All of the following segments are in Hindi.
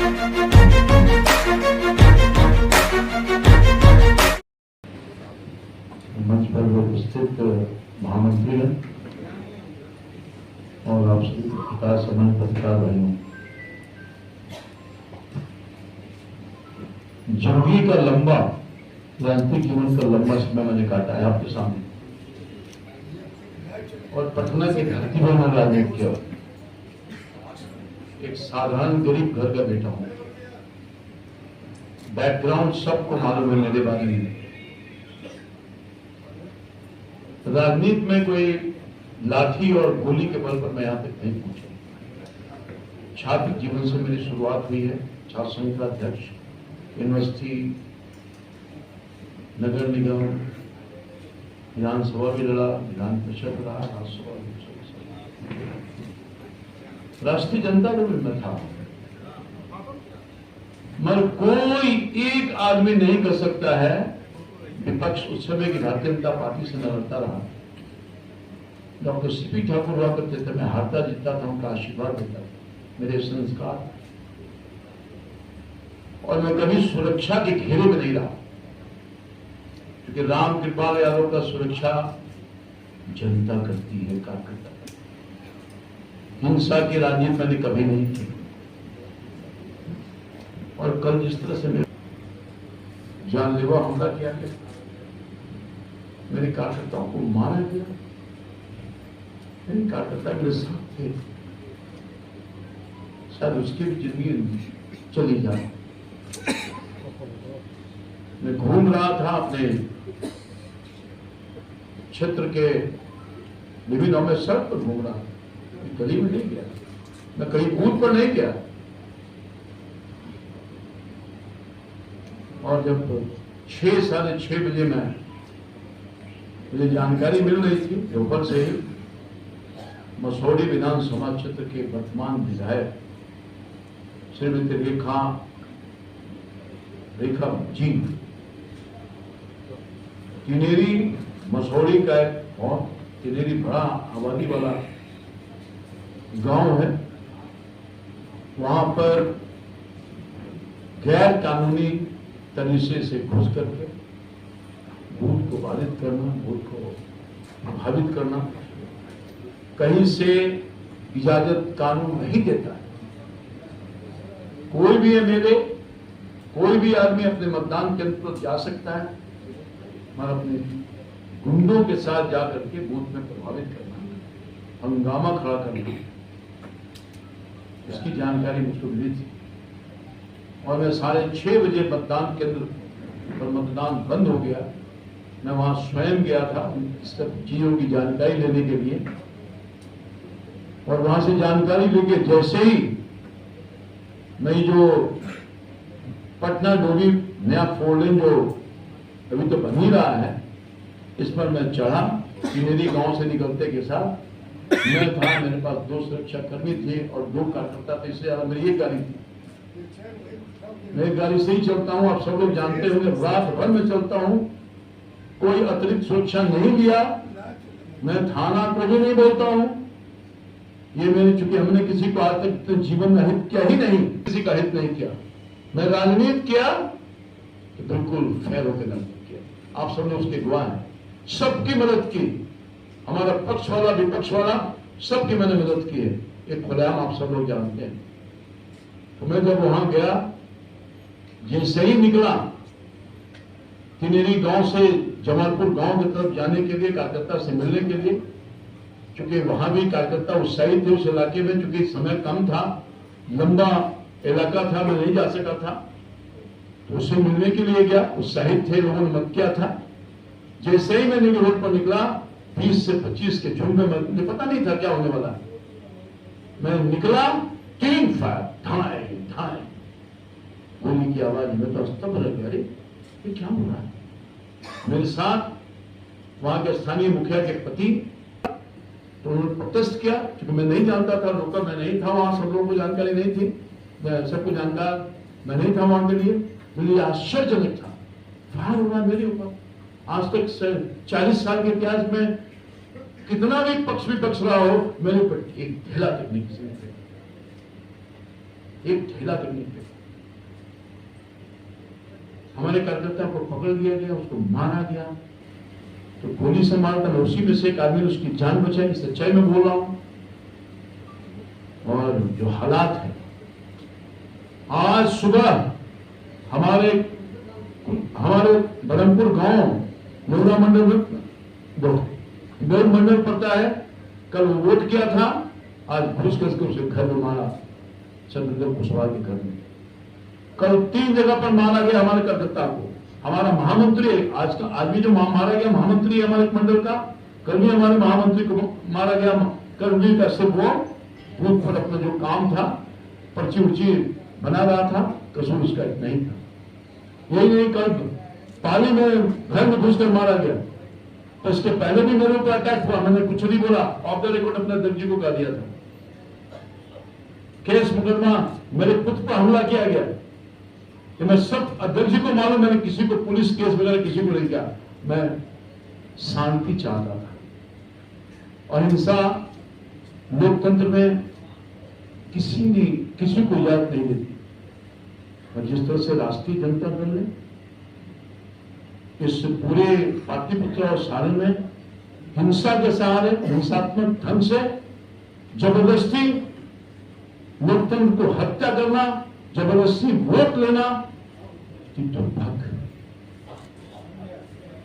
मंच पर उपस्थित महामंत्री हैं और आप सभी पत्रकार समाज पत्रकार भाइयों, जिंदगी का लंबा राजनीतिक जीवन का लंबा समय मैंने काटा है आपके सामने और पटना की धरती पर मैं राजनीति किया। एक साधारण गरीब घर का बेटा हूं। बैकग्राउंड सबको मालूम है मेरे बारे में। राजनीति में कोई लाठी और गोली के बल पर मैं यहां तक नहीं पहुंचा। छात्र जीवन से मेरी शुरुआत हुई है। छात्र संघ का अध्यक्ष, यूनिवर्सिटी, नगर निगम, विधानसभा भी लड़ा, विधान परिषद रहा, राज्यसभा भी, राष्ट्रीय जनता दल में था। मगर कोई एक आदमी नहीं कर सकता है। विपक्ष उस समय की भारतीय जनता पार्टी से लड़ता रहा। डॉक्टर सीपी ठाकुर हुआ करते थे, मैं हारता जीतता था, उनका आशीर्वाद देता था, मेरे संस्कार। और मैं कभी सुरक्षा के घेरे में नहीं रहा, क्योंकि राम कृपाल यादव का सुरक्षा जनता करती है, कार्यकर्ता। हिंसा की राजनीति मैंने कभी नहीं की। और कल जिस तरह से मेरे जानलेवा हमला किया गया, मेरे कार्यकर्ताओं को मारा गया, मेरे कार्यकर्ता मेरे साथ थे, शायद उसकी भी जिंदगी चली जाए। मैं घूम रहा था अपने क्षेत्र के विभिन्न में, सड़क पर घूम रहा था, गली में नहीं गया, मैं कहीं बूथ पर नहीं गया। और जब 6 साढ़े 6 बजे मुझे जानकारी मिल रही थी ऊपर से ही, मसौड़ी विधानसभा क्षेत्र के वर्तमान विधायक श्रीमती रेखा जी, तिनेरी मसौड़ी का एक बहुत तिनेरी बड़ा आबादी वाला गांव है, वहां पर गैर कानूनी तरीके से घुस करके बूथ को बाधित करना, बूथ को प्रभावित करना, कहीं से इजाजत कानून नहीं देता है। कोई भी एमएलए, कोई भी आदमी अपने मतदान केंद्र पर जा सकता है, मगर अपने गुंडों के साथ जाकर के बूथ में प्रभावित करना, हंगामा खड़ा करना, इसकी जानकारी मुझको मिली थी। और मैं 6:30 बजे मतदान केंद्र पर मतदान बंद हो गया, मैं वहां स्वयं गया था इस सब चीजों की जानकारी लेने के लिए। और वहां से जानकारी लेके जैसे ही मैं जो पटना डोभी नया 4 लेन जो अभी तो बन ही रहा है, इस पर मैं चढ़ा। तिनेरी गांव से निकलते के साथ मैं था, मेरे पास 2 सुरक्षा कर्मी थे और 2 कार्यकर्ता थे, इससे ज्यादा मेरी एक गाड़ी थी। मैं गाड़ी से ही चलता हूं, आप सब लोग जानते होंगे, रात भर में चलता हूं, कोई अतिरिक्त सुरक्षा नहीं लिया। मैं थाना को भी नहीं बोलता हूं। ये मेरे, चूंकि हमने किसी को आज तक जीवन में हित किया ही नहीं, किसी का हित नहीं किया। मैं राजनीति किया तो बिल्कुल फेयर होकर राजनीति किया। आप सब लोग उसके गवाह हैं। सबकी मदद की, हमारा पक्ष वाला विपक्ष वाला सबकी मैंने मदद की है, ये खुलेआम आप सब लोग जानते हैं। तो मैं जब वहां गया, जैसे ही निकला तिनेरी गांव से जमालपुर गांव की तरफ जाने के लिए, कार्यकर्ता से मिलने के लिए, क्योंकि वहां भी कार्यकर्ता उत्साहित थे उस इलाके में, क्योंकि समय कम था, लंबा इलाका था, मैं नहीं जा सका था, तो उससे मिलने के लिए गया। उत्साहित थे, लोगों ने मत किया था। जैसे ही मैं निगल रोड पर निकला, 20 से 25 के झुंड में, मुझे पता नहीं था क्या होने वाला है। मैं निकला, किलिंग फायर, ढाई ढाई गोली की आवाज में तो स्तब्ध रह गया। ये क्या हो रहा है? मेरे साथ वहां के स्थानीय मुखिया के पति, तो उन्होंने प्रोटेस्ट किया, क्योंकि मैं नहीं जानता था, लोकल मैं नहीं था वहां, सब लोगों को जानकारी नहीं थी, मैं सबको जानकार मैं नहीं था वहां के लिए। मेरे लिए आश्चर्यजनक था, फायर हो रहा है मेरे ऊपर। आज तक 40 साल के इतिहास में कितना भी पक्ष विपक्ष रहा हो, मेरे ऊपर एक ढेला तक नहीं किसी ने। एक ठेला तक नहीं फेंका। हमारे कार्यकर्ता को पकड़ लिया गया, उसको मारा गया। तो गोली से मारा था, उसी में से एक आदमी ने उसकी जान बचाई। सच्चाई में बोल रहा हूं। और जो हालात है, आज सुबह हमारे बरमपुर गांव नौरा मंडल में गौर मंडल पड़ता है। कल वो वोट किया था, आज घुस करके उसे घर में मारा, चंद्रदेव कुशवाहा के घर में। कल 3 जगह पर मारा गया हमारे कार्यकर्ता को। हमारा महामंत्री आज भी जो मारा गया महामंत्री है हमारे मंडल का, कल भी हमारे महामंत्री को मारा गया। कर्मवीर का सिर्फ वो बूथ पर अपना जो काम था, पर्ची उर्ची बना रहा था, कसूर उसका इतना ही था। यही नहीं, कल पाली में घर में घुसकर मारा गया। तो इसके पहले भी मेरे ऊपर अटैक हुआ, मैंने कुछ नहीं बोला, ऑफ द रिकॉर्ड अपने अध्यक्ष जी को कह दिया था। केस मुकदमा मेरे पुत्र पर हमला किया गया, कि मैं सब अध्यक्ष जी को मालूम, मैंने किसी को पुलिस केस वगैरह किसी को नहीं किया। मैं शांति चाहता था। अहिंसा लोकतंत्र में किसी को याद नहीं देती। और जिस तरह से राष्ट्रीय जनता दल ने इस पूरे पाटलिपुत्र और सारे में हिंसा के सहारे, हिंसात्मक ढंग से जबरदस्ती लोकतंत्र को हत्या करना, जबरदस्ती वोट लेना, दुर्भाग्य।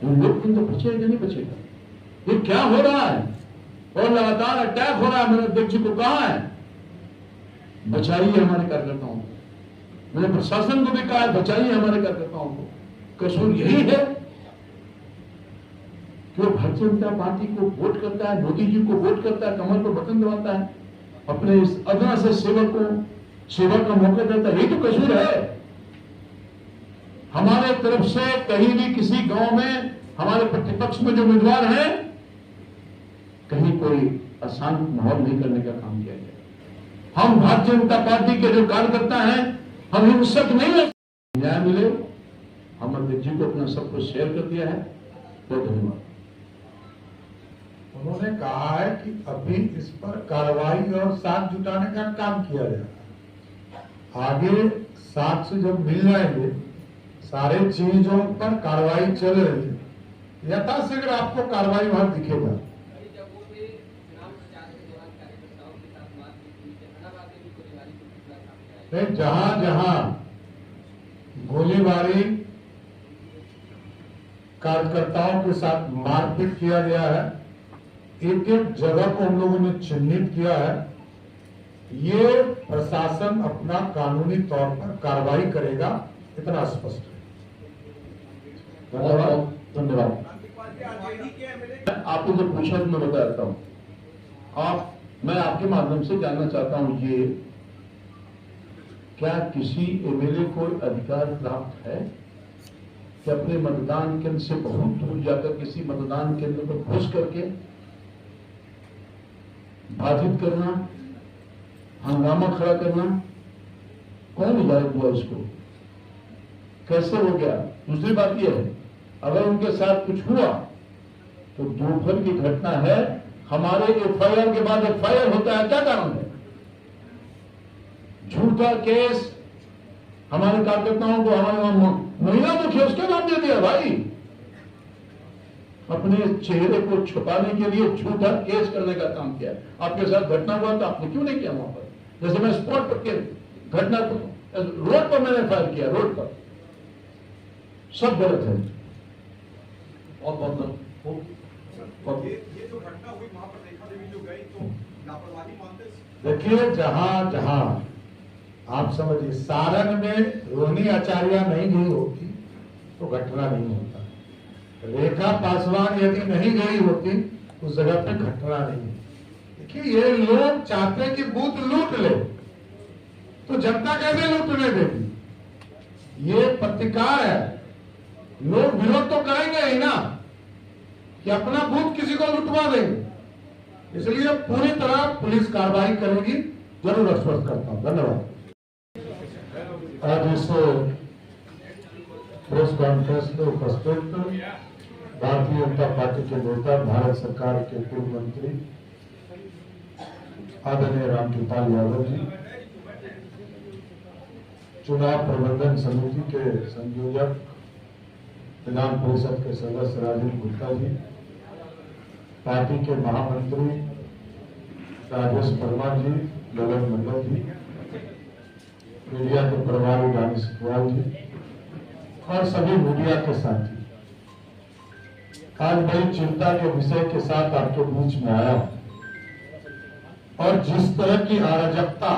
लोकतंत्र बचेगा नहीं बचेगा? ये क्या हो रहा है? और लगातार अटैक हो रहा है। मैंने अध्यक्ष जी को कहा है, बचाइए हमारे कार्यकर्ताओं को। मैंने प्रशासन को भी कहा है, बचाइए हमारे कार्यकर्ताओं को। कसूर यही है कि वो भारतीय जनता पार्टी को वोट करता है, मोदी जी को वोट करता है, कमर पर बटन दबाता है, अपने इस अदना से सेवक को सेवा का मौका देता है। यही तो कसूर है। हमारे तरफ से कहीं भी किसी गांव में हमारे प्रतिपक्ष में जो उम्मीदवार हैं, कहीं कोई अशांत माहौल नहीं करने का काम किया गया। हम भारतीय जनता पार्टी के जो कार्यकर्ता हैं, हम हिंसक नहीं है। न्याय मिले, हम अध्यक्ष जी को अपना सब कुछ शेयर कर दिया है। बहुत धन्यवाद। उन्होंने कहा है कि अभी इस पर कार्रवाई और साथ जुटाने का काम किया जा रहा है। आगे साक्ष्य जब मिल जाएंगे, सारे चीजों पर कार्रवाई चल रही है, यथाशीघ्र आपको कार्रवाई वहां दिखेगा। जहां जहां गोलीबारी, कार्यकर्ताओं के साथ मारपीट किया गया है, एक एक जगह को हम लोगों ने चिन्हित किया है। ये प्रशासन अपना कानूनी तौर पर कार्रवाई करेगा, इतना स्पष्ट है। धन्यवाद। धन्यवाद। आपको जो पूछा मैं बता देता हूँ। मैं आपके माध्यम से जानना चाहता हूँ, ये क्या किसी एमएलए को अधिकार प्राप्त है कि अपने मतदान केंद्र से बहुत दूर जाकर किसी मतदान केंद्र पर घुस करके बाधित करना, हंगामा खड़ा करना? कौन इजाजत हुआ इसको? कैसे हो गया? दूसरी बात यह है, अगर उनके साथ कुछ हुआ तो दोपहर की घटना है। हमारे एफआईआर के बाद एफआईआर होता है, क्या कारण है? झूठा केस हमारे कार्यकर्ताओं को, हमारे महिला मुखिया उसके नाम दे दिया। भाई, अपने चेहरे को छुपाने के लिए झूठा केस करने का काम किया। आपके साथ घटना हुआ तो आपने क्यों नहीं किया वहां पर? जैसे मैं स्पॉट पर घटना को रोड पर मैंने फायर किया, रोड पर। सब गलत है। और ये जो घटना हुई वहां पर रेखा देवी जो गई, तो लापरवाही मानते? देखिए, जहां जहां आप समझिए, सारण में रोहिणी आचार्य नहीं गई होती तो घटना नहीं होता। रेखा पासवान यदि नहीं गई होती उस जगह पे घटना नहीं। देखिए, ये लोग चाहते हैं कि बूथ लूट ले, तो जनता कैसे लूटने देगी? ये प्रतिकार है। लोग विरोध तो करेंगे ही ना, कि अपना बूथ किसी को लुटवा देंगे। इसलिए पूरी तरह पुलिस कार्रवाई करेगी, जरूर आश्वस्त करता हूं। धन्यवाद। आज इस प्रेस कॉन्फ्रेंस में उपस्थित भारतीय जनता पार्टी के नेता, भारत सरकार के पूर्व मंत्री आदरणीय रामकृपाल यादव जी, चुनाव प्रबंधन समिति के संयोजक विधान परिषद के सदस्य राजेंद्र गुप्ता जी, पार्टी के महामंत्री राजेश वर्मा जी, ललन मंडल जी, मीडिया के प्रभारी दानिश इकबाल जी और सभी मीडिया के साथी, आज बड़ी चिंता के विषय के साथ आपके बीच में आया और जिस तरह की अराजकता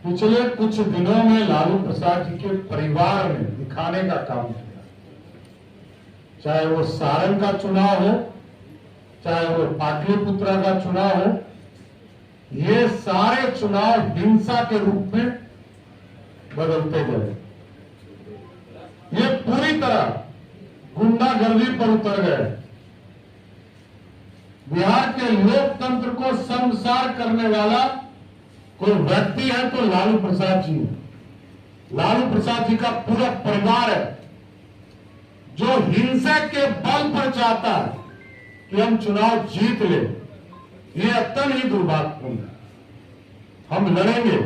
पिछले कुछ दिनों में लालू प्रसाद जी के परिवार ने दिखाने का काम किया, चाहे वो सारण का चुनाव हो, चाहे वो पाटलिपुत्रा का चुनाव हो, ये सारे चुनाव हिंसा के रूप में बदलते गए। ये पूरी तरह गुंडागर्दी पर उतर गए। बिहार के लोकतंत्र को शर्मसार करने वाला कोई व्यक्ति है तो लालू प्रसाद जी है। लालू प्रसाद जी का पूरा परिवार है जो हिंसा के बल पर चाहता है कि हम चुनाव जीत ले। ये अत्यंत ही दुर्भाग्यपूर्ण है। हम लड़ेंगे।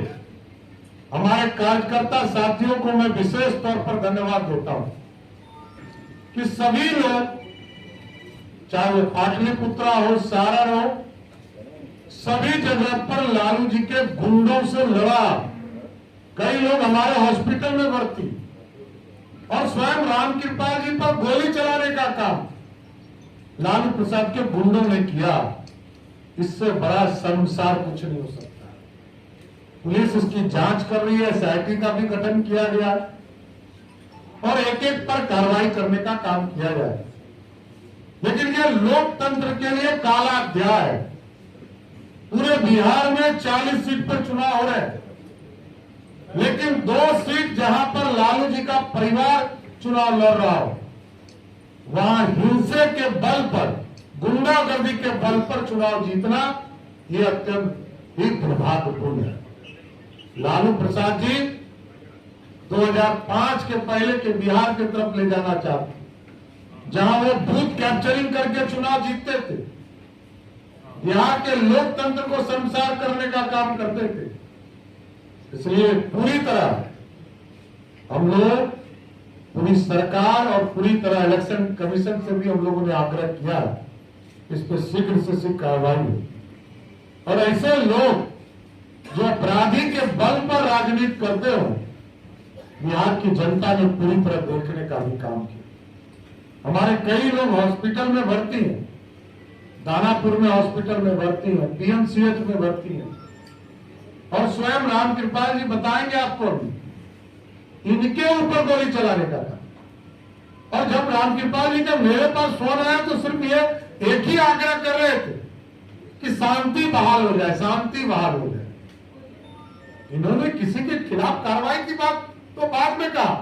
हमारे कार्यकर्ता साथियों को मैं विशेष तौर पर धन्यवाद देता हूं कि सभी लोग, चाहे वो पाटलिपुत्रा हो, सारण हो, सभी जगह पर लालू जी के गुंडों से लड़ा। कई लोग हमारे हॉस्पिटल में भर्ती और स्वयं रामकृपाल जी पर गोली चलाने का काम लालू प्रसाद के गुंडों ने किया। इससे बड़ा शर्मसार कुछ नहीं हो सकता। पुलिस इसकी जांच कर रही है, एसआईटी का भी गठन किया गया और एक एक पर कार्रवाई करने का काम किया जाए। लेकिन यह लोकतंत्र के लिए काला अध्याय है। पूरे बिहार में 40 सीट पर चुनाव हो रहे हैं, लेकिन 2 सीट जहां पर लालू जी का परिवार चुनाव लड़ रहा हो, वहां हिंसा के बल पर, गुंडागर्दी के बल पर चुनाव जीतना यह अत्यंत ही दुर्भाग्यपूर्ण है। लालू प्रसाद जी 2005 के पहले के बिहार की तरफ ले जाना चाहते, जहां वो बूथ कैप्चरिंग करके चुनाव जीतते थे, बिहार के लोकतंत्र को शर्मसार करने का काम करते थे। इसलिए पूरी तरह हम लोग, पूरी सरकार और पूरी तरह इलेक्शन कमीशन से भी हम लोगों ने आग्रह किया इस पर शीघ्र से शीघ्र कार्रवाई हो और ऐसे लोग जो अपराधी के बल पर राजनीति करते हो, बिहार की जनता ने पूरी तरह देखने का भी काम किया। हमारे कई लोग हॉस्पिटल में भर्ती हैं, दानापुर में हॉस्पिटल में भर्ती हैं, पीएमसीएच में भर्ती हैं और स्वयं रामकृपाल जी बताएंगे आपको अभी इनके ऊपर गोली चलाने का था। और जब रामकृपाल जी का मेरे पास फोन आया तो सिर्फ ये एक ही आग्रह कर रहे थे कि शांति बहाल हो जाए, शांति बहाल हो जाए। इन्होंने किसी के खिलाफ कार्रवाई की बात तो बाद में कहा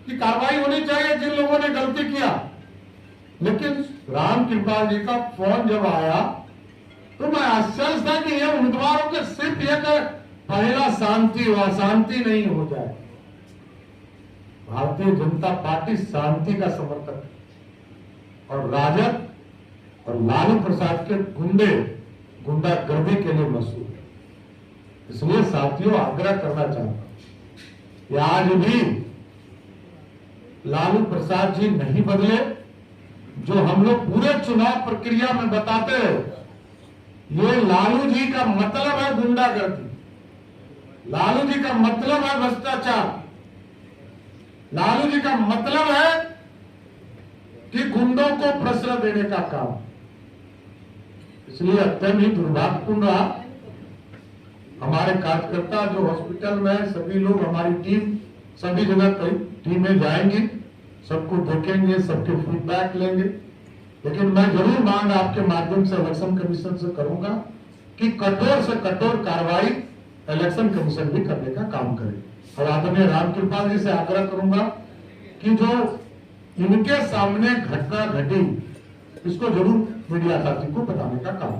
कि कार्रवाई होनी चाहिए जिन लोगों ने गलती किया, लेकिन रामकृपाल जी का फोन जब आया तो मैं आश्चर्य था कि ये उम्मीदवारों के सिर्फ ये कर पहला शांति हो, अशांति नहीं हो जाए। भारतीय जनता पार्टी शांति का समर्थक है और राजद और लालू प्रसाद के गुंडागर्दी के लिए मशहूर है। इसलिए साथियों आग्रह करना चाहता हूं कि आज भी लालू प्रसाद जी नहीं बदले। जो हम लोग पूरे चुनाव प्रक्रिया में बताते हैं, ये लालू जी का मतलब है गुंडागर्दी, लालू जी का मतलब है भ्रष्टाचार, लालू जी का मतलब है कि गुंडों को प्रश्रय देने का काम। इसलिए अत्यंत ही दुर्भाग्यपूर्ण रहा। हमारे कार्यकर्ता जो हॉस्पिटल में है, सभी लोग, हमारी टीम सभी जगह टीमें जाएंगी, सबको देखेंगे, सबके फीडबैक लेंगे। लेकिन मैं जरूर मांग आपके माध्यम से इलेक्शन कमीशन से करूंगा कि कठोर से कठोर कार्रवाई इलेक्शन कमीशन भी करने का काम करे। और आदरणीय रामकृपाल जी से आग्रह करूंगा कि जो इनके सामने घटना घटी, इसको जरूर मीडिया साथी को बताने का काम